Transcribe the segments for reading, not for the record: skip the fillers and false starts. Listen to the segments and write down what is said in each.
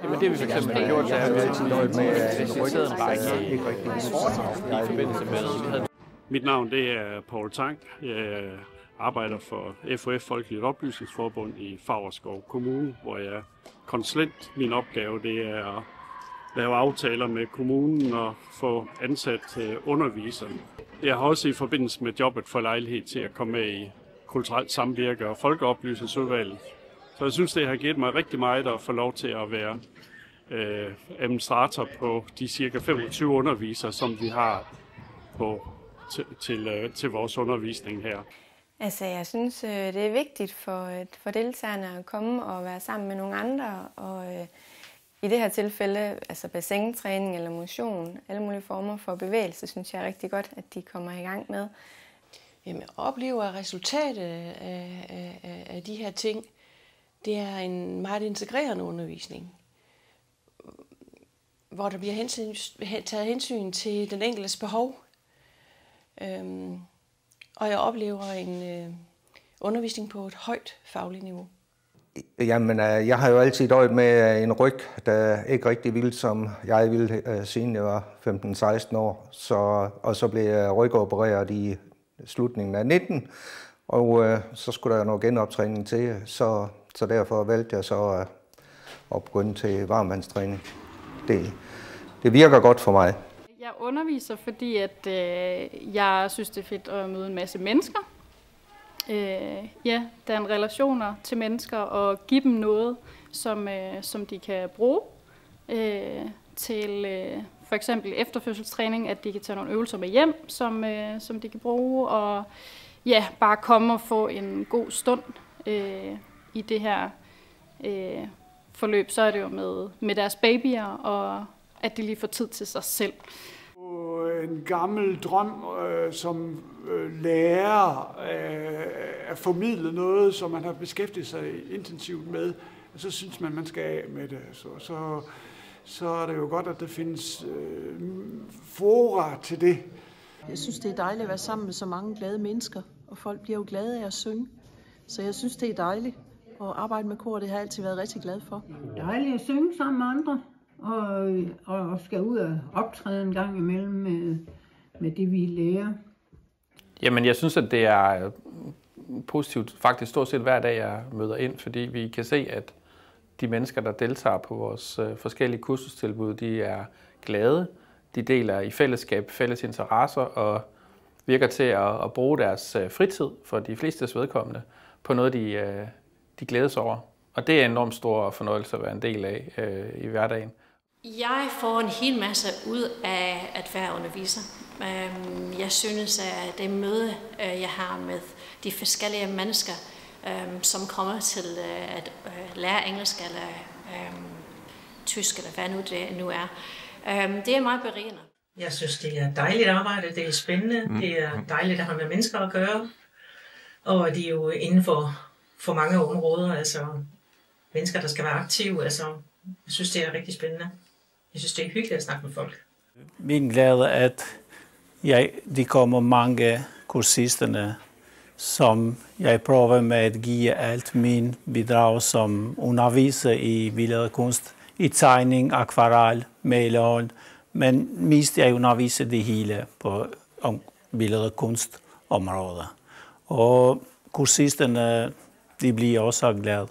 Jamen det vi for eksempel har gjort, det er, at vi har specialiseret en række i forbindelse med. Mit navn det er Poul Tang. Jeg arbejder for FOF Folkeligt Oplysningsforbund i Favrskov Kommune, hvor jeg er konsulent. Min opgave det er at lave aftaler med kommunen og få ansat undervisere. Jeg har også i forbindelse med jobbet fået lejlighed til at komme med i kulturelt samvirke og folkeoplysningsudvalget. Så jeg synes, det har givet mig rigtig meget at få lov til at være administrator på de ca. 25 undervisere, som vi har til vores undervisning her. Altså, jeg synes, det er vigtigt for deltagerne at komme og være sammen med nogle andre. Og i det her tilfælde, altså bassintræning eller motion, alle mulige former for bevægelse, synes jeg er rigtig godt, at de kommer i gang med. Jamen, jeg oplever resultatet af de her ting. Det er en meget integrerende undervisning, hvor der bliver taget hensyn til den enkeltes behov. Og jeg oplever en undervisning på et højt fagligt niveau. Jamen, jeg har jo altid døjet med en ryg, der ikke rigtig ville, som jeg ville, siden jeg var 15-16 år. Og så blev jeg rygopereret i slutningen af 19, og så skulle der noget genoptræning til, så derfor valgte jeg så at begynde til varmvandstræning. Det virker godt for mig. Jeg underviser, fordi at, jeg synes, det er fedt at møde en masse mennesker. Danne relationer til mennesker og give dem noget, som de kan bruge til for eksempel efterfødselstræning, at de kan tage nogle øvelser med hjem, som de kan bruge, og bare komme og få en god stund i det her forløb. Så er det jo med deres babyer, og at de lige får tid til sig selv. En gammel drøm som lærer at formidle noget, som man har beskæftiget sig intensivt med, og så synes man skal af med det. Så er det jo godt, at der findes fora til det. Jeg synes, det er dejligt at være sammen med så mange glade mennesker, og folk bliver jo glade af at synge. Så jeg synes, det er dejligt at arbejde med kor, det har jeg altid været rigtig glad for. Dejligt at synge sammen med andre. Og skal ud og optræde en gang imellem med det, vi lærer. Jamen, jeg synes, at det er positivt faktisk stort set hver dag, jeg møder ind, fordi vi kan se, at de mennesker, der deltager på vores forskellige kursustilbud, de er glade. De deler i fællesskab fælles interesser og virker til at bruge deres fritid for de flestes vedkommende på noget, de glædes over. Og det er en enormt stor fornøjelse at være en del af i hverdagen. Jeg får en hel masse ud af at være underviser. Jeg synes, at det møde, jeg har med de forskellige mennesker, som kommer til at lære engelsk eller tysk, eller hvad nu det nu er, det er meget berigende. Jeg synes, det er dejligt arbejde, det er spændende, det er dejligt at have med mennesker at gøre, og det er jo inden for mange områder, altså mennesker, der skal være aktive, altså jeg synes, det er rigtig spændende. Jeg synes, det er hyggeligt at snakke med folk. Min glæde er, at de kommer mange kursisterne, som jeg prøver med at give alt min bidrag som underviser i billedkunst, i tegning, akvarel, malerhold, men mest jeg underviser det hele på billedkunstområdet. Og kursisterne, de bliver også glade.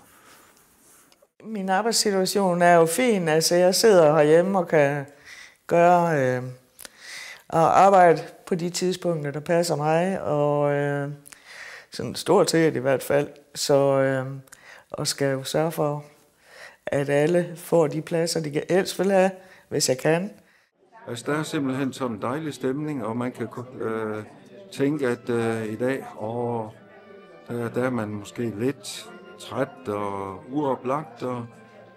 Min arbejdssituation er jo fin. Altså, jeg sidder herhjemme og kan gøre og arbejde på de tidspunkter, der passer mig, og sådan stort set i hvert fald. Og skal jo sørge for, at alle får de pladser, de helst vil have, hvis jeg kan. Altså, der er simpelthen sådan en dejlig stemning, og man kan tænke, at i dag der er man måske lidt træt og uoplagt, og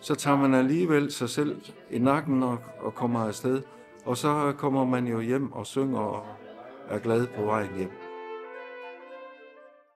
så tager man alligevel sig selv i nakken og kommer afsted. Og så kommer man jo hjem og synger og er glad på vejen hjem.